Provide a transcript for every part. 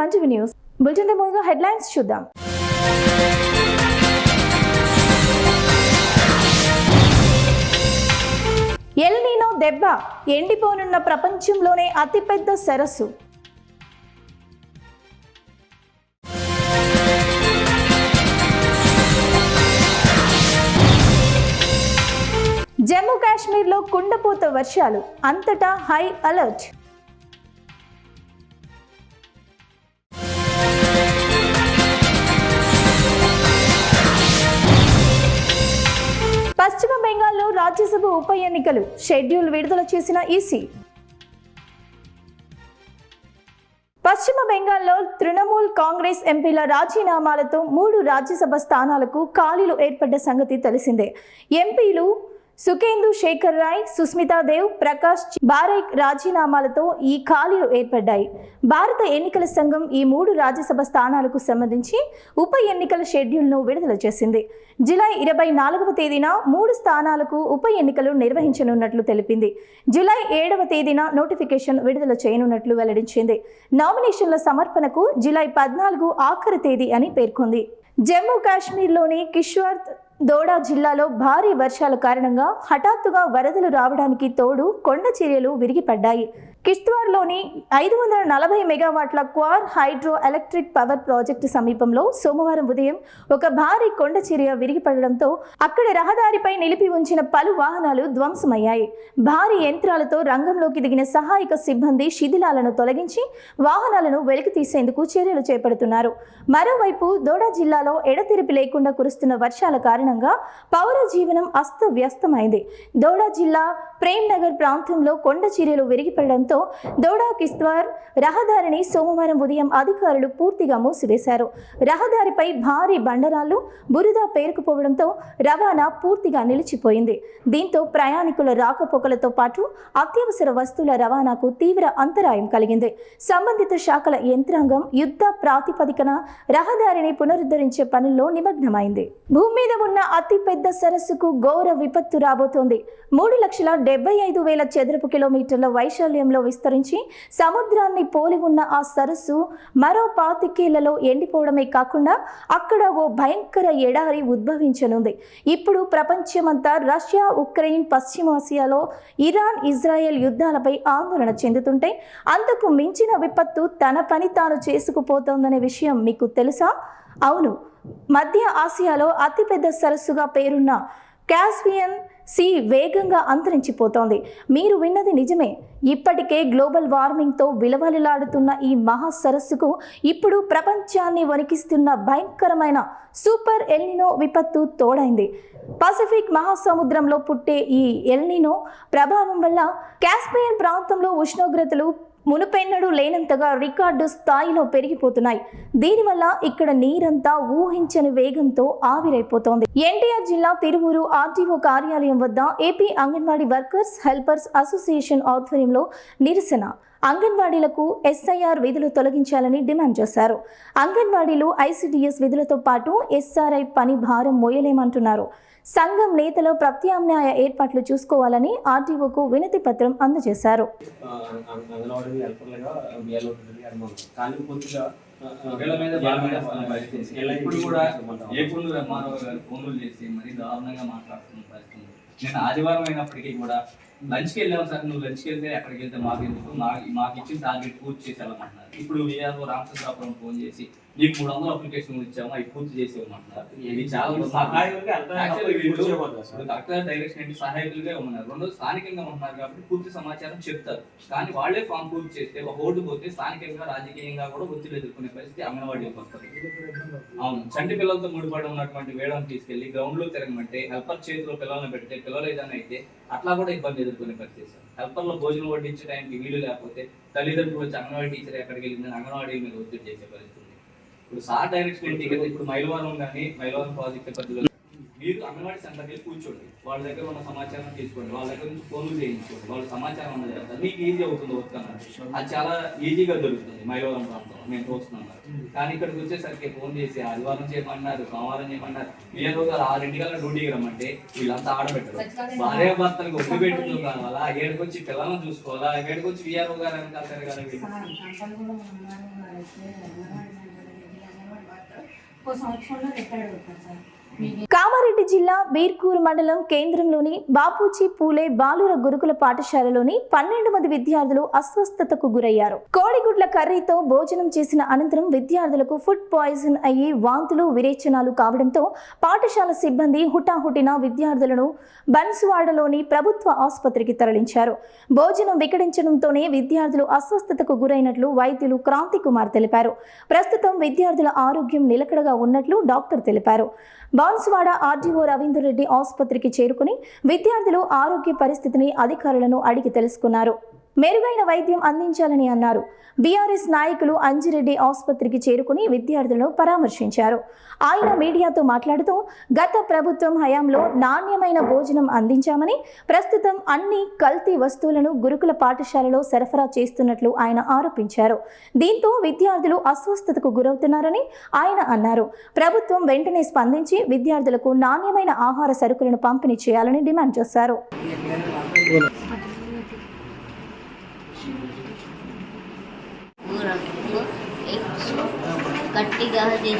1 TV news bulletin లో ముందుగా headlines చూద్దాం. ఎల్ నీనో దెబ్బ ఎండిపోనున్న ప్రపంచంలోనే అతిపెద్ద సరస్సు. జమ్మూ కాశ్మీర్లో కుండపోత వర్షాలు, అంతటా హై అలర్ట్. పశ్చిమ బెంగాల్లో రాజ్యసభ ఉప ఎన్నికలు షెడ్యూల్ విడుదల చేసిన ఈసీ. పశ్చిమ బెంగాల్లో తృణమూల్ కాంగ్రెస్ ఎంపీల రాజీనామాలతో 3 రాజ్యసభ స్థానాలకు ఖాళీలు ఏర్పడ్డ సంగతి తెలిసిందే. ఎంపీలు సుఖేందు శేఖర్ రాయ్, సుస్మితా దేవ్, ప్రకాష్ బారైక్ రాజీనామాలతో ఈ ఖాళీలు ఏర్పడ్డాయి. భారత ఎన్నికల సంఘం ఈ 3 రాజ్యసభ స్థానాలకు సంబంధించి ఉప ఎన్నికల షెడ్యూల్ను విడుదల చేసింది. జూలై 24వ తేదీన 3 స్థానాలకు ఉప ఎన్నికలు నిర్వహించనున్నట్లు తెలిపింది. జూలై 7వ తేదీన నోటిఫికేషన్ విడుదల చేయనున్నట్లు వెల్లడించింది. నామినేషన్ల సమర్పణకు జూలై 14 ఆఖరి తేదీ అని పేర్కొంది. జమ్మూ కాశ్మీర్లోని కిష్త్వార్, దోడా జిల్లాలో భారీ వర్షాల కారణంగా హఠాత్తుగా వరదలు రావడానికి తోడు కొండ చర్యలు విరిగిపడ్డాయి. కిష్త్వార్లోని 540 మెగావాట్ల క్వార్ హైడ్రో ఎలక్ట్రిక్ పవర్ ప్రాజెక్టు సమీపంలో సోమవారం ఉదయం ఒక భారీ కొండ చర్య విరిగిపడడంతో అక్కడి రహదారిపై నిలిపి ఉంచిన పలు వాహనాలు ధ్వంసమయ్యాయి. భారీ యంత్రాలతో రంగంలోకి దిగిన సహాయక సిబ్బంది శిథిలాలను తొలగించి వాహనాలను వెలికి తీసేందుకు చర్యలు చేపడుతున్నారు. మరోవైపు దోడా జిల్లాలో ఎడతెరిపి లేకుండా కురుస్తున్న వర్షాల కారణంగా పౌర జీవనం అస్తవ్యస్తమైంది. దోడా జిల్లా ప్రేమ్ నగర్ ప్రాంతంలో కొండ చర్యలు విరిగిపడడంతో దోడా కిష్త్వార్ రహదారిని సోమవారం ఉదయం అధికారులు పూర్తిగా మూసివేశారు. రహదారిపై భారీ బండరాళ్లు, బురద పేరుకుపోవడంతో రవాణా పూర్తిగా నిలిచిపోయింది. దీంతో ప్రయాణికుల రాకపోకలతో పాటు అత్యవసర వస్తువుల రవాణాకు తీవ్ర అంతరాయం కలిగింది. సంబంధిత శాఖల యంత్రాంగం యుద్ధ ప్రాతిపదికన రహదారిని పునరుద్ధరించే పనుల్లో నిమగ్నమైంది. భూమి మీద ఉన్న అతిపెద్ద సరస్సుకు ఘోర విపత్తు రాబోతోంది. 3,75,000 చదరపు కిలోమీటర్ల వైశాల్యంలో విస్తరించి సముద్రాన్ని పోలి ఉన్న ఆ సరస్సు మరో 25 ఏళ్లలో ఎండిపోవడమే కాకుండా అక్కడ ఓ భయంకర ఎడారి ఉద్భవించనుంది. ఇప్పుడు ప్రపంచమంతా రష్యా, ఉక్రెయిన్, పశ్చిమాసియాలో ఇరాన్, ఇజ్రాయెల్ యుద్ధాలపై ఆందోళన చెందుతుంటే అంతకు మించిన విపత్తు తన పని తాను చేసుకుపోతోందనే విషయం మీకు తెలుసా? అవును, మధ్య ఆసియాలో అతిపెద్ద సరస్సుగా పేరున్న కాస్పియన్ సీ వేగంగా అంతరించిపోతోంది. మీరు విన్నది నిజమే. ఇప్పటికే గ్లోబల్ వార్మింగ్తో విలవలలాడుతున్న ఈ మహా సరస్సుకు ఇప్పుడు ప్రపంచాన్ని వణికిస్తున్న భయంకరమైన సూపర్ ఎల్ నీనో విపత్తు తోడైంది. పసిఫిక్ మహాసముద్రంలో పుట్టే ఈ ఎల్ నీనో ప్రభావం వల్ల కాస్పియన్ ప్రాంతంలో ఉష్ణోగ్రతలు మునుపెన్నడూ లేనంతగా రికార్డు స్థాయిలో పెరిగిపోతున్నాయి. దీనివల్ల ఇక్కడ నీరంతా ఊహించని వేగంతో ఆవిరైపోతోంది. ఎన్టీఆర్ జిల్లా తిరువూరు ఆర్టీఓ కార్యాలయం వద్ద AP anganwadi workers helpers association ఆధ్వర్యంలో నిరసన. అంగన్వాడీలకు ఎస్ఐఆర్ విధులు తొలగించాలని డిమాండ్ చేశారు. అంగన్వాడీలు ఐసిడిఎస్ విధులతో పాటు ఎస్ఆర్ఐ పని భారం మోయలేమంటున్నారు. సంఘం నేతలు ప్రత్యామ్నాయ ఏర్పాట్లు చూసుకోవాలని ఆర్టీఓకు వినతి పత్రం అందజేశారు. నేను ఆదివారం అయినప్పటికీ కూడా లంచ్కి వెళ్ళాము సార్. నువ్వు లంచ్కి వెళ్తే ఎక్కడికి వెళ్తే మాకు ఎందుకు, మాకు ఇచ్చిన టార్గెట్ పూర్తి చేసి వెళ్ళమంటున్నారు. ఇప్పుడు వీఆర్ఓ రామచంద్రాపురం ఫోన్ చేసి నీకు 300 అప్లికేషన్లు ఇచ్చాము, అవి పూర్తి చేసి ఇవ్వమంటున్నారు. ఇది చాలా కలెక్టర్ డైరెక్షన్ ఏంటి, సహాయకులుగా ఉన్నారు. రెండోది స్థానికంగా ఉంటున్నారు కాబట్టి పూర్తి సమాచారం చెప్తారు. కానీ వాళ్లే ఫామ్ పూర్తి చేస్తే ఒక ఓటు పోతే స్థానికంగా రాజకీయంగా కూడా ఒత్తిడి ఎదుర్కొనే పరిస్థితి అంగన్వాడీకి వస్తుంది. అవును, చంటి పిల్లలతో ముడిపడి ఉన్నటువంటి వేడని తీసుకెళ్లి గ్రౌండ్ లో తిరగమంటే హెల్పర్ చేతిలో పిల్లల్ని పెడితే పిల్లలు ఏదైనా అయితే అట్లా కూడా ఇబ్బంది ఎదుర్కొనే పరిస్థితి. హెల్పర్ లో భోజనం వడ్డించే టైంకి వీలు లేకపోతే తల్లిదండ్రులు వచ్చి అంగన్వాడీ టీచర్ ఎక్కడికి వెళ్ళిందని అంగన్వాడీ మీద ఒత్తిడి చేసే పరిస్థితి. ఇప్పుడు సార్ డైరెక్షన్ ఏంటి కదా, ఇప్పుడు మైలవరం కానీ మైలవరం ప్రాజెక్ట్ పరిధిలో మీరు అంగన్వాడీ సెంటర్కి వెళ్ళి కూర్చోండి, వాళ్ళ దగ్గర ఉన్న సమాచారం తీసుకోండి, వాళ్ళ దగ్గర నుంచి ఫోన్లు చేయించుకోండి, వాళ్ళ సమాచారం అన్నది చేస్తారు, మీకు ఈజీ అవుతుంది వర్క్ అన్నారు. అది చాలా ఈజీగా దొరుకుతుంది మైలవరం ప్రాంతంలో నేను చూస్తున్నాను. కానీ ఇక్కడికి వచ్చేసరికి ఫోన్ చేసి ఆదివారం చేయమన్నారు, సోమవారం చేయమన్నారు, వీఆర్ఓ గారు 6 గంటల డ్యూటీకి రమ్మంటే వీళ్ళంతా ఆడబెట్టరు. భార్య భర్తలకు ఒప్పు పెట్టుకుని కావాలా, ఏడుకొచ్చి పిల్లలను చూసుకోవాలా, ఏడుకొచ్చి వీఆర్ఓ గారు వెనకాల కదా. కామారెడ్డి జిల్లా బీర్కూరు మండలం కేంద్రంలోని బాపూజీ పూలే బాలుర గురుకుల పాఠశాలలోని 12 మంది విద్యార్థులు అస్వస్థతకు గురయ్యారు. కోడిగుడ్ల కర్రీతో భోజనం చేసిన అనంతరం విద్యార్థులకు ఫుడ్ పాయిజన్ అయ్యి వాంతులు విరేచనాలు కావడంతో పాఠశాల సిబ్బంది హుటాహుటిన విద్యార్థులను బన్స్వాడలోని ప్రభుత్వ ఆసుపత్రికి తరలించారు. భోజనం వికటించడంతోనే విద్యార్థులు అస్వస్థతకు గురైనట్లు వైద్యులు క్రాంతి కుమార్ తెలిపారు. ప్రస్తుతం విద్యార్థుల ఆరోగ్యం నిలకడగా ఉన్నట్లు డాక్టర్ తెలిపారు. బాన్స్వాడ ఆర్డీఓ రవీందర్ రెడ్డి ఆసుపత్రికి చేరుకుని విద్యార్థులు ఆరోగ్య పరిస్థితిని అధికారులను అడిగి తెలుసుకున్నారు. మెరుగైన వైద్యం అందించాలని అన్నారు. బీఆర్ఎస్ నాయకులు అంజిరెడ్డి ఆసుపత్రికి చేరుకుని విద్యార్థులను పరామర్శించారు. ఆయన మీడియాతో మాట్లాడుతూ గత ప్రభుత్వం హయాంలో నాణ్యమైన భోజనం అందించామని, ప్రస్తుతం అన్ని కల్తీ వస్తువులను గురుకుల పాఠశాలలో సరఫరా చేస్తున్నట్లు ఆయన ఆరోపించారు. దీంతో విద్యార్థులు అస్వస్థతకు గురవుతున్నారని ఆయన అన్నారు. ప్రభుత్వం వెంటనే స్పందించి విద్యార్థులకు నాణ్యమైన ఆహార సరుకులను పంపిణీ చేయాలని డిమాండ్ చేశారు. గట్టిగా చేసి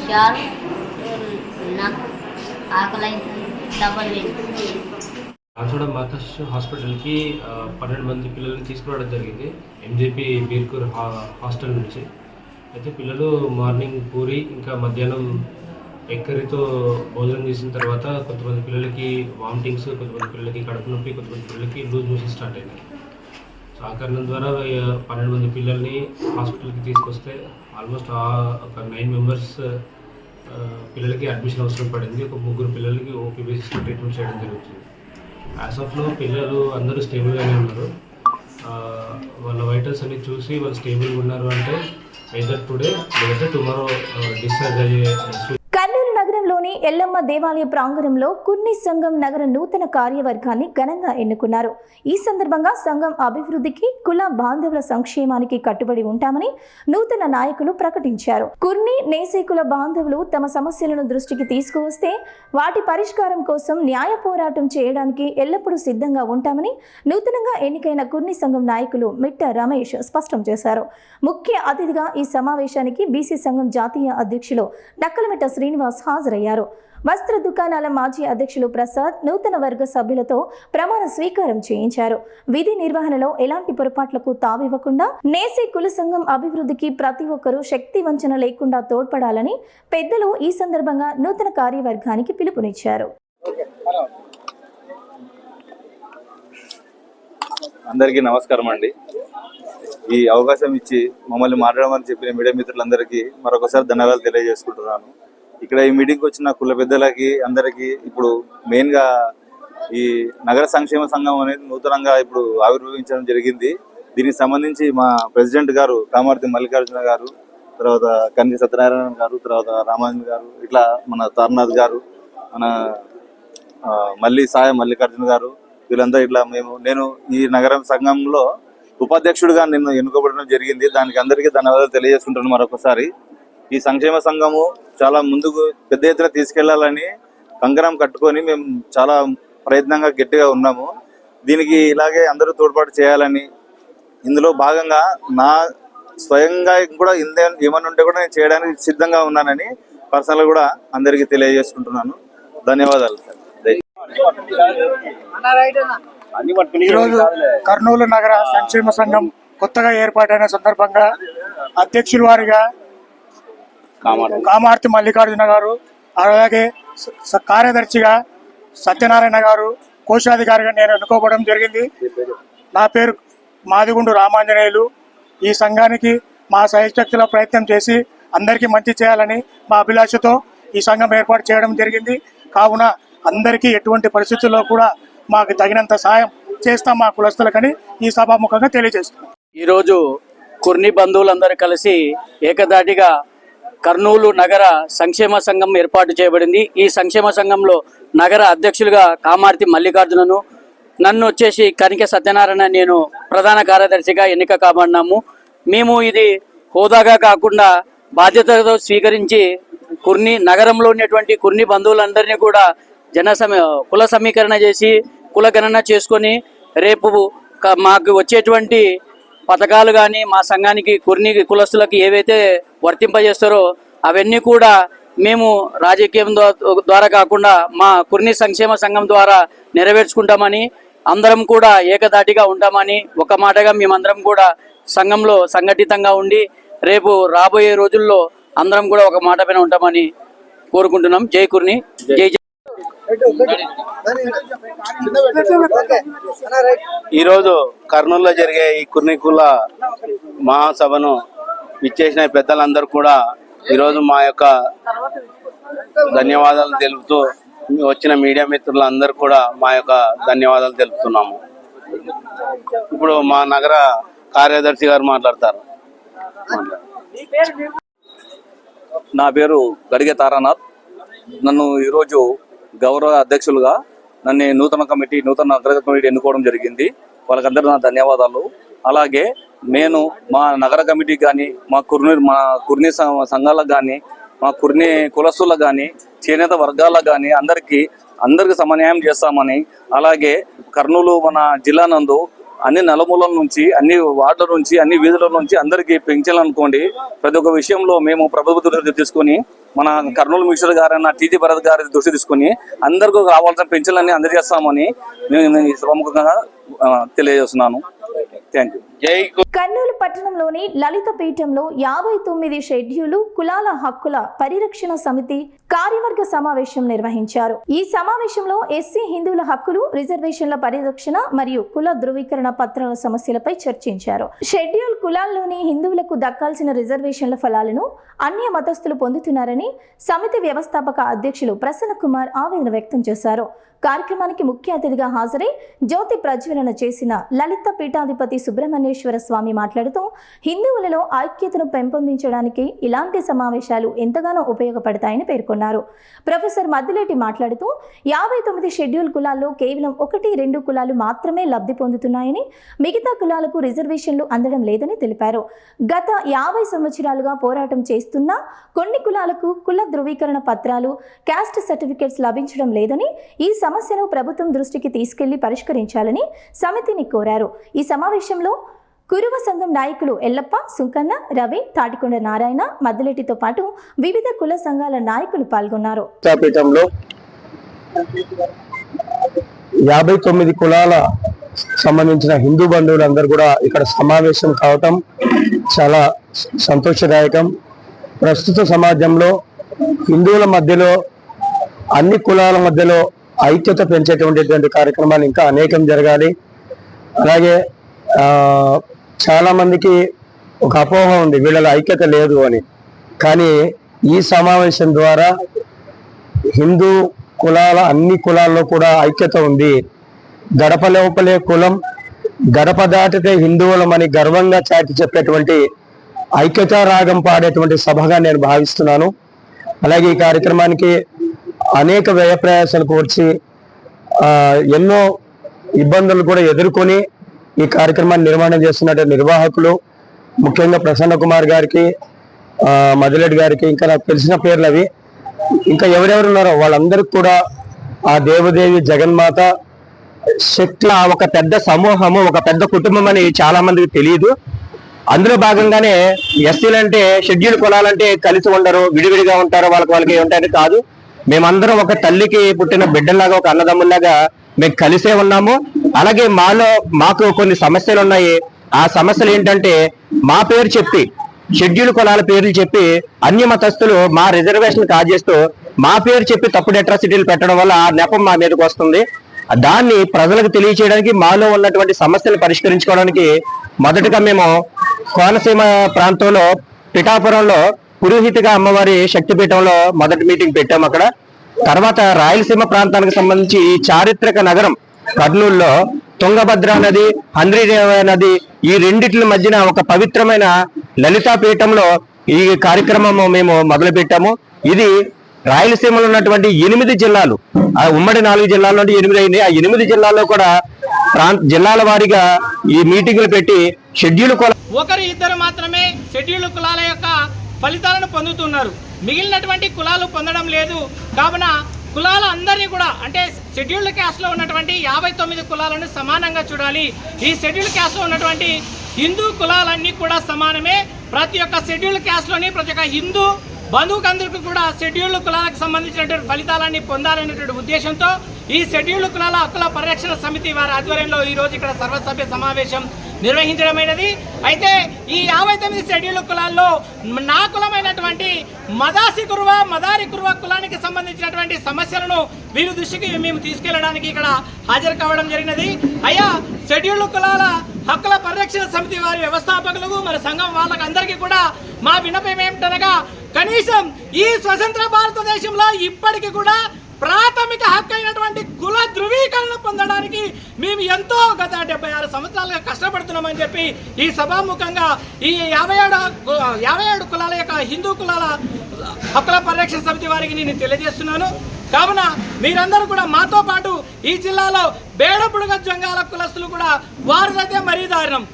చాలు నాకు ఆకలి డబల్ వేసి ఆచూడ మాతాస్ హాస్పిటల్కి 12 మంది పిల్లల్ని తీసుకురావడం జరిగింది ఎంజేపీ బీర్కూర్ హాస్టల్ నుంచి. అయితే పిల్లలు మార్నింగ్ పూరి ఇంకా మధ్యాహ్నం ఎగ్ కర్రీతో భోజనం చేసిన తర్వాత కొంతమంది పిల్లలకి వామిటింగ్స్, కొంతమంది పిల్లలకి కడుపు నొప్పి, కొంతమంది పిల్లలకి లూజ్ మోషన్ స్టార్ట్ అయింది. సో ఆ కారణం ద్వారా 12 మంది పిల్లల్ని హాస్పిటల్కి తీసుకొస్తే ఆల్మోస్ట్ ఒక 9 మెంబర్స్ పిల్లలకి అడ్మిషన్ అవసరం పడింది. ఒక 3 పిల్లలకి ఓపీ బేసిస్లో ట్రీట్మెంట్ చేయడం జరుగుతుంది. యాజ్ ఆఫ్లో పిల్లలు అందరూ స్టేబుల్గానే ఉన్నారు. వాళ్ళ వైటల్స్ అన్ని చూసి వాళ్ళు స్టేబుల్గా ఉన్నారు అంటే ఎయిదర్ టుడే లేదా టుమారో డిశ్చార్జ్ అయ్యే. కర్నూలు నగరంలోని ఎల్లమ్మ దేవాలయ ప్రాంగణంలో కుర్ని సంఘం నగర నూతన కార్యవర్గాన్ని ఘనంగా ఎన్నుకున్నారు. ఈ సందర్భంగా సంఘం అభివృద్ధికి, కుల బాంధవుల సంక్షేమానికి కట్టుబడి ఉంటామని నూతన నాయకులు ప్రకటించారు. కుర్ని నేసేకుల బాంధవులు తమ సమస్యలను దృష్టికి తీసుకువస్తే వాటి పరిష్కారం కోసం న్యాయ పోరాటం చేయడానికి ఎల్లప్పుడూ సిద్ధంగా ఉంటామని నూతనంగా ఎన్నికైన కుర్ని సంఘం నాయకులు మిట్ట రమేష్ స్పష్టం చేశారు. ముఖ్య అతిథిగా ఈ సమావేశానికి బీసీ సంఘం జాతీయ అధ్యక్షులు నక్కలమిట్ట శ్రీనివాస్ హాజరయ్యారు. వస్త్ర దుకాణాల మాజీ అధ్యక్షులు ప్రసాద్ నూతన వర్గ సభ్యులతో ప్రమాణ స్వీకారం చేయించారు. విధి నిర్వహణలో ఎలాంటి పొరపాట్లకు తావివ్వకుండా నేసే కుల సంఘం అభివృద్ధికి ప్రతి ఒక్కరూ శక్తి వంచన లేకుండా తోడ్పడాలని పెద్దలు ఈ సందర్భంగా నూతన కార్యవర్గానికి పిలుపునిచ్చారు. అందరికీ నమస్కారం అండి. ఈ అవకాశం ఇచ్చి మమ్మల్ని మాట్లాడమని చెప్పిన మీడియా మిత్రులందరికీ మరొకసారి ధన్యవాదాలు తెలియజేసుకుంటున్నాను. ఇక్కడ ఈ మీటింగ్కి వచ్చిన కుల పెద్దలకి అందరికీ ఇప్పుడు మెయిన్గా ఈ నగర సంక్షేమ సంఘం అనేది నూతనంగా ఇప్పుడు ఆవిర్భవించడం జరిగింది. దీనికి సంబంధించి మా ప్రెసిడెంట్ గారు కామార్తి మల్లికార్జున గారు, తర్వాత కన్కి సత్యనారాయణ గారు, తర్వాత రామాంజన్ గారు, ఇట్లా మన తారనాథ్ గారు, మన మల్లికార్జున గారు, వీళ్ళంతా ఇట్లా నేను ఈ నగరం సంఘంలో ఉపాధ్యక్షుడిగా నిన్ను ఎన్నుకోబడడం జరిగింది. దానికి అందరికీ ధన్యవాదాలు తెలియజేసుకుంటున్నాను. మరొకసారి ఈ సంక్షేమ సంఘము చాలా ముందుకు పెద్ద ఎత్తున తీసుకెళ్లాలని కంకణం కట్టుకొని మేము చాలా ప్రయత్నంగా గట్టిగా ఉన్నాము. దీనికి ఇలాగే అందరూ తోడ్పాటు చేయాలని, ఇందులో భాగంగా నా స్వయంగా కూడా ఏమన్నా ఉంటే కూడా నేను చేయడానికి సిద్ధంగా ఉన్నానని పర్సనల్ కూడా అందరికీ తెలియజేసుకుంటున్నాను. ధన్యవాదాలు. ఈరోజు కర్నూలు నగర సంక్షేమ సంఘం కొత్తగా ఏర్పాటైన సందర్భంగా అధ్యక్షుల వారిగా కామార్తి మల్లికార్జున గారు, అలాగే కార్యదర్శిగా సత్యనారాయణ గారు, కోశాధికారిగా నేను ఎన్నుకోవడం జరిగింది. నా పేరు మాదిగుండు రామాంజనేయులు. ఈ సంఘానికి మా సహశక్తిలో ప్రయత్నం చేసి అందరికీ మంచి చేయాలని మా అభిలాషతో ఈ సంఘం ఏర్పాటు చేయడం జరిగింది. కావున అందరికీ ఎటువంటి పరిస్థితుల్లో కూడా మాకు తగినంత సాయం చేస్తాం మా కులస్తులకని ఈ సభాముఖంగా తెలియజేస్తున్నాం. ఈరోజు కుర్ని బంధువులందరూ కలిసి ఏకదాటిగా కర్నూలు నగర సంక్షేమ సంఘం ఏర్పాటు చేయబడింది. ఈ సంక్షేమ సంఘంలో నగర అధ్యక్షులుగా కామార్తి మల్లికార్జునను, నన్ను వచ్చేసి కనిక సత్యనారాయణ, నేను ప్రధాన కార్యదర్శిగా ఎన్నిక కాబడినాము. మేము ఇది హోదాగా కాకుండా బాధ్యతతో స్వీకరించి నగరంలో ఉన్నటువంటి కుర్ని బంధువులందరినీ కూడా కుల సమీకరణ చేసి కుల గణన చేసుకొని రేపు మాకు వచ్చేటువంటి పథకాలు కానీ మా సంఘానికి కుర్ని కులస్తులకు ఏవైతే వర్తింపజేస్తారో అవన్నీ కూడా మేము రాజకీయం ద్వారా కాకుండా మా కుర్ని సంక్షేమ సంఘం ద్వారా నెరవేర్చుకుంటామని, అందరం కూడా ఏకదాటిగా ఉంటామని ఒక మాటగా మేమందరం కూడా సంఘంలో సంఘటితంగా ఉండి రేపు రాబోయే రోజుల్లో అందరం కూడా ఒక మాట పైన ఉంటామని కోరుకుంటున్నాం. జై కుర్ని, జై జై. ఈరోజు కర్నూలులో జరిగే ఈ కుర్ని కుల మహాసభను ఇచ్చేసిన పెద్దలందరూ కూడా ఈరోజు మా యొక్క ధన్యవాదాలు తెలుపుతూ, వచ్చిన మీడియా మిత్రులందరూ కూడా మా యొక్క ధన్యవాదాలు తెలుపుతున్నాము. ఇప్పుడు మా నగర కార్యదర్శి గారు మాట్లాడతారు. నా పేరు గడిగే తారానాథ్. నన్ను ఈరోజు గౌరవ అధ్యక్షులుగా నూతన నగర కమిటీ ఎన్నుకోవడం జరిగింది. వాళ్ళకందరూ నా ధన్యవాదాలు. అలాగే నేను మా నగర కమిటీ కానీ మా కుర్ని సంఘాలకు కానీ మా కుర్ని కులస్తులకు కానీ చేనేత వర్గాలకు కానీ అందరికీ సమన్యాయం చేస్తామని, అలాగే కర్నూలు మన జిల్లా నందు అన్ని నలుమూలల నుంచి, అన్ని వార్డుల నుంచి, అన్ని వీధుల నుంచి అందరికీ పెంచాలనుకోండి. ప్రతి ఒక్క విషయంలో మేము ప్రభుత్వ దృష్టి తీసుకొని, మన కర్నూలు మినిస్టర్ గారైన టీజీ భరత్ గారి దృష్టి తీసుకొని అందరికీ రావాల్సిన పెన్షన్లన్నీ అందజేస్తామని నేను ప్రముఖంగా తెలియజేస్తున్నాను. Thank you. కర్నూలు పట్టణంలోని లలిత పీఠంలో 59 షెడ్యూలు కులాల హక్కుల పరిరక్షణ సమితి కార్యవర్గ సమావేశం నిర్వహించారు. ఈ సమావేశంలో ఎస్సీ హిందువుల హక్కులు, రిజర్వేషన్ల పరిరక్షణ మరియు కుల ధృవీకరణ పత్రాల సమస్యలపై చర్చించారు. షెడ్యూల్ కులాల్లోని హిందువులకు దక్కాల్సిన రిజర్వేషన్ల ఫలాలను అన్య మతస్థులు పొందుతున్నారని సమితి వ్యవస్థాపక అధ్యక్షులు ప్రసన్న కుమార్ ఆవేదన వ్యక్తం చేశారు. కార్యక్రమానికి ముఖ్య అతిథిగా హాజరై జ్యోతి ప్రజ్వలన చేసిన లలిత పీఠాధిపతి సుబ్రహ్మణ్యేశ్వర స్వామి మాట్లాడుతూ, హిందువులలో ఐక్యతను పెంపొందించడానికి ఇలాంటి సమావేశాలు ఎంతగానో ఉపయోగపడతాయని పేర్కొన్నారు. ప్రొఫెసర్ మద్దిలేటి మాట్లాడుతూ 59 షెడ్యూల్ కులాల్లో కేవలం 1-2 కులాలు మాత్రమే లబ్ధి పొందుతున్నాయని, మిగతా కులాలకు రిజర్వేషన్లు అందడం లేదని తెలిపారు. గత 50 సంవత్సరాలుగా పోరాటం చేస్తున్నా కొన్ని కులాలకు కుల ధృవీకరణ పత్రాలు, క్యాస్ట్ సర్టిఫికేట్స్ లభించడం లేదని, ఈ సమస్యను ప్రభుత్వం దృష్టికి తీసుకెళ్లి పరిష్కరించాలని సమితిని కోరారు. ఈ సమావేశంలో కురువ సంఘం నాయకులు ఎల్లప్ప, సుంకన్న, రవి, తాటికొండ నారాయణ, మద్దిలేటితో పాటు వివిధ కుల సంఘాల నాయకులు పాల్గొన్నారు. 59 కులాల సంబంధించిన హిందూ బంధువులందరూ కూడా ఇక్కడ సమావేశం కావటం చాలా సంతోషదాయకం. ప్రస్తుత సమాజంలో హిందువుల మధ్యలో, అన్ని కులాల మధ్యలో ఐక్యత పెంచేటువంటి కార్యక్రమాలు ఇంకా అనేకం జరగాలి. అలాగే చాలా మందికి ఒక అపోహ ఉంది, వీళ్ళ ఐక్యత లేదు అని. కానీ ఈ సమావేశం ద్వారా హిందూ కులాల అన్ని కులాల్లో కూడా ఐక్యత ఉంది. గడప లోపలే కులం, గడప దాటితే హిందువులమని గర్వంగా చాటి చెప్పేటువంటి ఐక్యతా రాగం పాడేటువంటి సభగా నేను భావిస్తున్నాను. అలాగే ఈ కార్యక్రమానికి అనేక వ్యయ ప్రయాసాలు కూర్చి ఎన్నో ఇబ్బందులు కూడా ఎదుర్కొని ఈ కార్యక్రమాన్ని నిర్వహణ చేస్తున్న నిర్వాహకులు, ముఖ్యంగా ప్రసన్న కుమార్ గారికి, మదిరెడ్డి గారికి, ఇంకా నాకు తెలిసిన పేర్లు అవి, ఇంకా ఎవరెవరు ఉన్నారో వాళ్ళందరికీ కూడా ఆ దేవదేవి జగన్మాత శక్తి, ఒక పెద్ద సమూహము, ఒక పెద్ద కుటుంబం అని చాలా మందికి తెలియదు. అందులో భాగంగానే ఎస్సీలు అంటే, షెడ్యూల్ కులాలంటే కలిసి ఉండరు, విడివిడిగా ఉంటారు, వాళ్ళకి ఉంటాయని కాదు. మేమందరం ఒక తల్లికి పుట్టిన బిడ్డలాగా, ఒక అన్నదమ్ములాగా మేము కలిసే ఉన్నాము. అలాగే మాకు కొన్ని సమస్యలు ఉన్నాయి. ఆ సమస్యలు ఏంటంటే, మా పేరు చెప్పి, షెడ్యూల్ కులాల పేర్లు చెప్పి అన్య మతస్థులు మా రిజర్వేషన్ కాజేస్తూ మా పేరు చెప్పి తప్పుడు అట్రాసిటీలు పెట్టడం వల్ల ఆ నెపం మా మీదకి వస్తుంది. దాన్ని ప్రజలకు తెలియచేయడానికి, మాలో ఉన్నటువంటి సమస్యలు పరిష్కరించుకోవడానికి మొదటగా మేము కోనసీమ ప్రాంతంలో పిఠాపురంలో పురోహితిగా అమ్మవారి శక్తిపీఠంలో మొదటి మీటింగ్ పెట్టాము అక్కడ. తర్వాత రాయలసీమ ప్రాంతానికి సంబంధించి ఈ చారిత్రక నగరం కర్నూలులో తుంగభద్ర నది, హంద్రీ నది, ఈ రెండిట్ల మధ్యన ఒక పవిత్రమైన లలితా పీఠంలో ఈ కార్యక్రమం మేము మొదలుపెట్టాము. ఇది రాయలసీమలో ఉన్నటువంటి 8 జిల్లాలు, ఆ ఉమ్మడి 4 జిల్లాల నుండి 8 అయినాయి. ఆ 8 జిల్లాల్లో కూడా జిల్లాల వారీగా ఈ మీటింగులు పెట్టి షెడ్యూల్ ఒకరు ఇద్దరు మాత్రమే షెడ్యూల్ కులాల యొక్క ఫలితాలను పొందుతున్నారు. మిగిలినటువంటి కులాలు పొందడం లేదు. కావున కులాల అందరినీ కూడా, అంటే షెడ్యూల్డ్ క్యాస్ట్లో ఉన్నటువంటి 59 కులాలను సమానంగా చూడాలి. ఈ షెడ్యూల్డ్ క్యాస్ట్లో ఉన్నటువంటి హిందూ కులాలన్నీ కూడా సమానమే. ప్రతి ఒక్క షెడ్యూల్డ్ క్యాస్ట్లోని ప్రతి ఒక్క హిందూ బంధువుకందరికీ కూడా షెడ్యూల్డ్ కులాలకు సంబంధించినటువంటి ఫలితాలన్నీ పొందాలనేటువంటి ఉద్దేశంతో ఈ షెడ్యూల్డ్ కులాల హక్కుల పరిరక్షణ సమితి వారి ఆధ్వర్యంలో ఈరోజు ఇక్కడ సర్వసభ్య సమావేశం నిర్వహించడమైనది. అయితే ఈ 59 షెడ్యూల్డ్ కులాల్లో నా కులమైనటువంటి మదారి కురువ కులానికి సంబంధించినటువంటి సమస్యలను వీరి దృష్టికి మేము తీసుకెళ్లడానికి ఇక్కడ హాజరు కావడం జరిగినది. అయ్యా, షెడ్యూల్డ్ కులాల హక్కుల పరిరక్షణ సమితి వారి వ్యవస్థాపకులకు మరి సంఘం వాళ్ళకి అందరికీ కూడా మా విన్నపం ఏమిటనగా, కనీసం ఈ స్వతంత్ర భారతదేశంలో ఇప్పటికీ కూడా ప్రాథమిక హక్కు అయినటువంటి కుల ధృవీకరణ పొందడానికి మేము ఎంతో గత 76 సంవత్సరాలుగా కష్టపడుతున్నామని చెప్పి ఈ సభాముఖంగా ఈ 57 కులాల యొక్క హిందూ కులాల హక్కుల పరిరక్షణ సమితి వారికి నేను తెలియజేస్తున్నాను. కావున మీరందరూ కూడా మాతో పాటు ఈ జిల్లాలో బేడపుడుగ జంగాల కులస్తులు కూడా వారిదైతే మరీ దారుణం,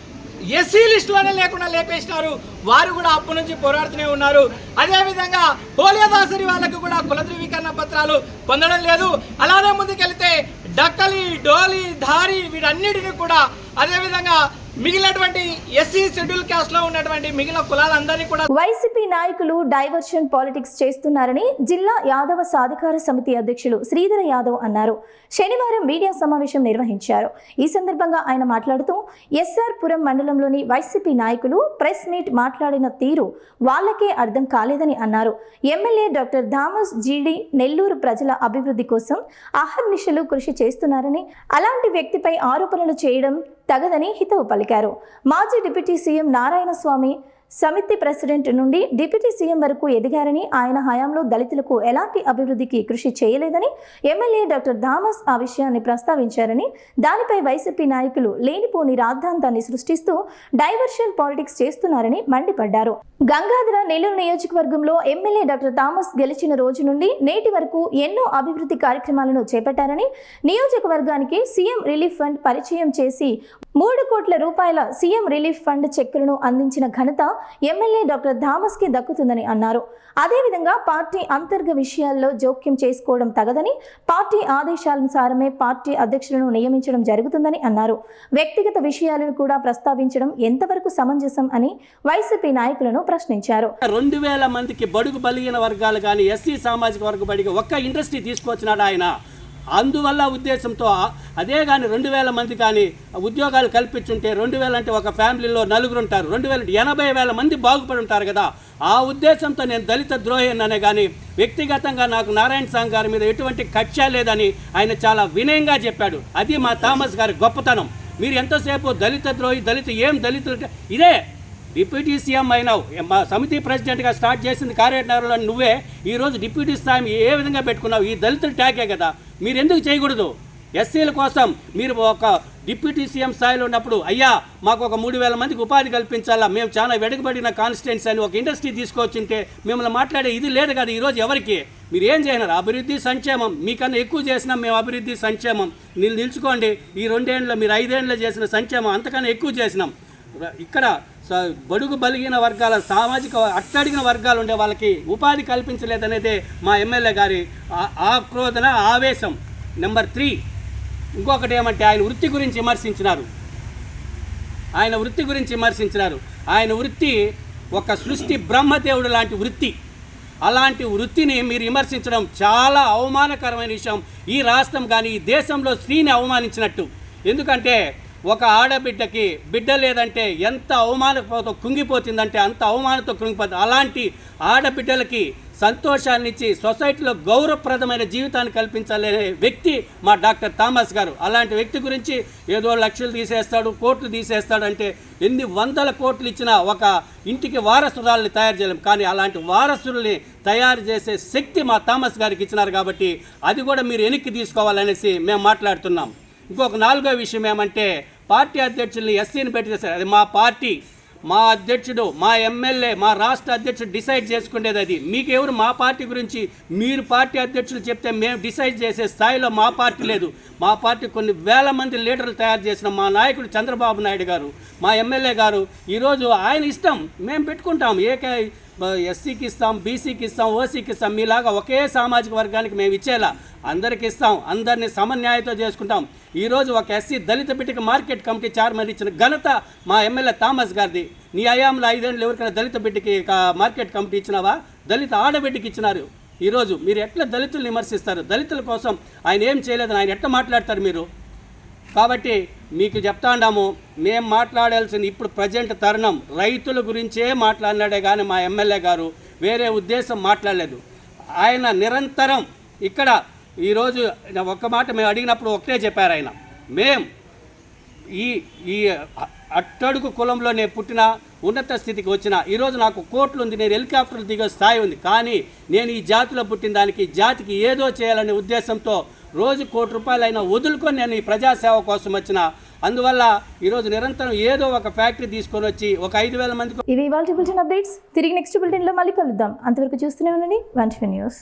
ఎస్సీ లిస్టులోనే లేకుండా లేపేసినారు. వారు కూడా అప్పటి నుంచి పోరాడుతూనే ఉన్నారు. అదేవిధంగా హోలియాదాసరి వాళ్ళకు కూడా కుల ధృవీకరణ పత్రాలు పొందడం లేదు. అలానే ముందుకెళ్తే డక్కలి, డోలి, ధారి వీటన్నిటిని కూడా, అదేవిధంగా మిగిలినటువంటి ఎస్సీ షెడ్యూల్ క్యాస్ట్ లో ఉన్నటువంటి మిగిలిన కులాలందరినీ కూడా వైసీపీ నాయకులు డైవర్షన్ పాలిటిక్స్ చేస్తున్నారని జిల్లా యాదవ సాధికార సమితి అధ్యక్షులు శ్రీధర యాదవ్ అన్నారు. శనివారం మీడియా సమావేశం నిర్వహించారు. ఈ సందర్భంగా ఆయన మాట్లాడుతూ ఎస్ఆర్ పురం మండలంలోని వైసీపీ నాయకులు ప్రెస్ మీట్ మాట్లాడిన తీరు వాళ్ళకే అర్థం కాలేదని అన్నారు. ఎమ్మెల్యే డాక్టర్ థామస్ జీడి నెల్లూరు ప్రజల అభివృద్ధి కోసం అహర్నిశలు కృషి చేస్తున్నారని, అలాంటి వ్యక్తిపై ఆరోపణలు చేయడం తగదని హితవు పలికారు. మాజీ డిప్యూటీ సీఎం నారాయణ స్వామి సమితి ప్రెసిడెంట్ నుండి డిప్యూటీ సీఎం వరకు ఎదిగారని, ఆయన హయాంలో దళితులకు ఎలాంటి అభివృద్ధికి కృషి చేయలేదని ఎమ్మెల్యే డాక్టర్ థామస్ ఆ విషయాన్ని ప్రస్తావించారని, దానిపై వైసీపీ నాయకులు లేనిపోని రాద్ధాంతాన్ని సృష్టిస్తూ డైవర్షన్ పాలిటిక్స్ చేస్తున్నారని మండిపడ్డారు. గంగాధర నెల్లూరు నియోజకవర్గంలో ఎమ్మెల్యే డాక్టర్ థామస్ గెలిచిన రోజు నుండి నేటి వరకు ఎన్నో అభివృద్ధి కార్యక్రమాలను చేపట్టారని, నియోజకవర్గానికి సీఎం రిలీఫ్ ఫండ్ పరిచయం చేసి 3 కోట్ల రూపాయల సీఎం రిలీఫ్ ఫండ్ చెక్కులను అందించిన ఘనత ఎమ్మెల్యే డాక్టర్ థామస్ కి దక్కుతుందని అన్నారు. అదేవిధంగా పార్టీ అంతర్గత విషయాల్లో జోక్యం చేసుకోవడం తగదని, పార్టీ ఆదేశానుసారమే పార్టీ అధ్యక్షులను నియమించడం జరుగుతుందని అన్నారు. వ్యక్తిగత విషయాలను కూడా ప్రస్తావించడం ఎంతవరకు సమంజసం అని వైసీపీ నాయకులను ప్రశ్నించారు. 2000 మందికి బడుగు బలిగిన వర్గాలు కానీ ఎస్సీ సామాజిక వర్గ బడికి ఒక్క ఇండస్ట్రీ తీసుకొచ్చినాడు ఆయన. అందువల్ల ఉద్దేశంతో అదే కానీ 2000 మంది కానీ ఉద్యోగాలు కల్పించుంటే, 2000 అంటే ఒక ఫ్యామిలీలో 4 ఉంటారు, 2000 80,000 మంది బాగుపడి ఉంటారు కదా. ఆ ఉద్దేశంతో నేను దళిత ద్రోహిననే కానీ వ్యక్తిగతంగా నాకు నారాయణ స్వామి గారి మీద ఎటువంటి కక్ష లేదని ఆయన చాలా వినయంగా చెప్పాడు. అది మా థామస్ గారి గొప్పతనం. మీరు ఎంతసేపు దళిత ద్రోహి, దళితులు ఇదే డిప్యూటీ సీఎం అయినావు, మా సమితి ప్రెసిడెంట్గా స్టార్ట్ చేసింది కార్యనగరంలో నువ్వే. ఈరోజు డిప్యూటీ స్థాయి ఏ విధంగా పెట్టుకున్నావు? ఈ దళితుల ట్యాగే కదా. మీరు ఎందుకు చేయకూడదు? ఎస్సీల కోసం మీరు ఒక డిప్యూటీ సీఎం స్థాయిలో ఉన్నప్పుడు, అయ్యా మాకు ఒక 3,000 మందికి ఉపాధి కల్పించాలా, మేము చాలా వెనుకబడిన కాన్స్టిట్యున్సీ అని ఒక ఇండస్ట్రీ తీసుకొచ్చింటే మిమ్మల్ని మాట్లాడే ఇది లేదు కదా. ఈరోజు ఎవరికి మీరు ఏం చేయన్నారు? అభివృద్ధి సంక్షేమం మీకన్నా ఎక్కువ చేసినాం మేము. అభివృద్ధి సంక్షేమం నిలుచుకోండి. ఈ 2 ఏళ్ళలో మీరు 5 ఏళ్ళలో చేసిన సంక్షేమం అంతకన్నా ఎక్కువ చేసినాం. ఇక్కడ బడుగు బలిగిన వర్గాల, సామాజిక అట్టడిగిన వర్గాలు ఉండే వాళ్ళకి ఉపాధి కల్పించలేదనేదే మా ఎమ్మెల్యే గారి ఆక్రోధన, ఆవేశం. నెంబర్ 3 ఇంకొకటి ఏమంటే ఆయన వృత్తి గురించి విమర్శించినారు. ఆయన వృత్తి ఒక సృష్టి బ్రహ్మదేవుడు లాంటి వృత్తి. అలాంటి వృత్తిని మీరు విమర్శించడం చాలా అవమానకరమైన విషయం. ఈ రాష్ట్రం కానీ ఈ దేశంలో స్త్రీని అవమానించినట్టు. ఎందుకంటే ఒక ఆడబిడ్డకి బిడ్డ లేదంటే ఎంత అవమానంతో కుంగిపోతుందంటే అంత అవమానంతో కుంగిపోతుంది. అలాంటి ఆడబిడ్డలకి సంతోషాన్నిచ్చి సొసైటీలో గౌరవప్రదమైన జీవితాన్ని కల్పించాలనే వ్యక్తి మా డాక్టర్ థామస్ గారు. అలాంటి వ్యక్తి గురించి ఏదో లక్షలు తీసేస్తాడు, కోట్లు తీసేస్తాడు అంటే ఎన్ని 100 కోట్లు ఇచ్చినా ఒక ఇంటికి వారసురాలని తయారు చేయలేం. కానీ అలాంటి వారసుల్ని తయారు చేసే శక్తి మా థామస్ గారికి ఇచ్చినారు. కాబట్టి అది కూడా మీరు వెనక్కి తీసుకోవాలనేసి మేము మాట్లాడుతున్నాం. ఇంకొక 4వ విషయం ఏమంటే పార్టీ అధ్యక్షుల్ని ఎస్సీని పెట్టి చేశారు. అది మా పార్టీ. మా అధ్యక్షుడు, మా ఎమ్మెల్యే, మా రాష్ట్ర అధ్యక్షుడు డిసైడ్ చేసుకునేది అది. మీకెవరు మా పార్టీ గురించి మీరు పార్టీ అధ్యక్షులు చెప్తే మేము డిసైడ్ చేసే స్థాయిలో మా పార్టీ లేదు. మా పార్టీ కొన్ని వేల మంది లీడర్లు తయారు చేసిన మా నాయకుడు చంద్రబాబు నాయుడు గారు, మా ఎమ్మెల్యే గారు, ఈరోజు ఆయన ఇష్టం మేము పెట్టుకుంటాం. ఎస్సీకి ఇస్తాం, బీసీకి ఇస్తాం, ఓసీకి ఇస్తాం. మీలాగా ఒకే సామాజిక వర్గానికి మేము ఇచ్చేలా అందరికి ఇస్తాం. అందరినీ సమన్యాయంతో చేసుకుంటాం. ఈరోజు ఒక ఎస్సీ దళిత బిడ్డకి మార్కెట్ కమిటీ చైర్మన్ ఇచ్చిన ఘనత మా ఎమ్మెల్యే థామస్ గారిది. నీ అయాంలో 5 ఏళ్ళు ఎవరికైనా దళిత బిడ్డకి మార్కెట్ కమిటీ ఇచ్చినావా? దళిత ఆడబిడ్డకి ఇచ్చినారు. ఈరోజు మీరు ఎట్లా దళితులు విమర్శిస్తారు? దళితుల కోసం ఆయన ఏం చేయలేదని ఆయన ఎట్లా మాట్లాడతారు మీరు? కాబట్టి మీకు చెప్తా ఉన్నాము, మేము మాట్లాడాల్సింది ఇప్పుడు ప్రజెంట్ తరుణం రైతుల గురించే మాట్లాడినాడే కానీ మా ఎమ్మెల్యే గారు వేరే ఉద్దేశం మాట్లాడలేదు. ఆయన నిరంతరం ఇక్కడ ఈరోజు ఒక్క మాట మేము అడిగినప్పుడు ఒకటే చెప్పారు ఆయన, మేం ఈ అట్టడుగు కులంలో నేను పుట్టిన ఉన్నత స్థితికి వచ్చిన ఈరోజు నాకు కోట్లు ఉంది, నేను హెలికాప్టర్లు దిగే స్థాయి ఉంది, కానీ నేను ఈ జాతిలో పుట్టిన దానికి జాతికి ఏదో చేయాలనే ఉద్దేశంతో రోజు ₹1 కోటి అయినా వదులుకొని నేను ఈ ప్రజాసేవ కోసం వచ్చిన. అందువల్ల ఈరోజు నిరంతరం ఏదో ఒక ఫ్యాక్టరీ తీసుకొని వచ్చి ఒక 5,000 మందికి. ఇవి ఇవాళ బులెటిన్ అప్డేట్స్. తిరిగి నెక్స్ట్ బులెటిన్లో మళ్ళీ కలుద్దాం. అంతవరకు చూస్తూనే ఉండండి 1TV న్యూస్.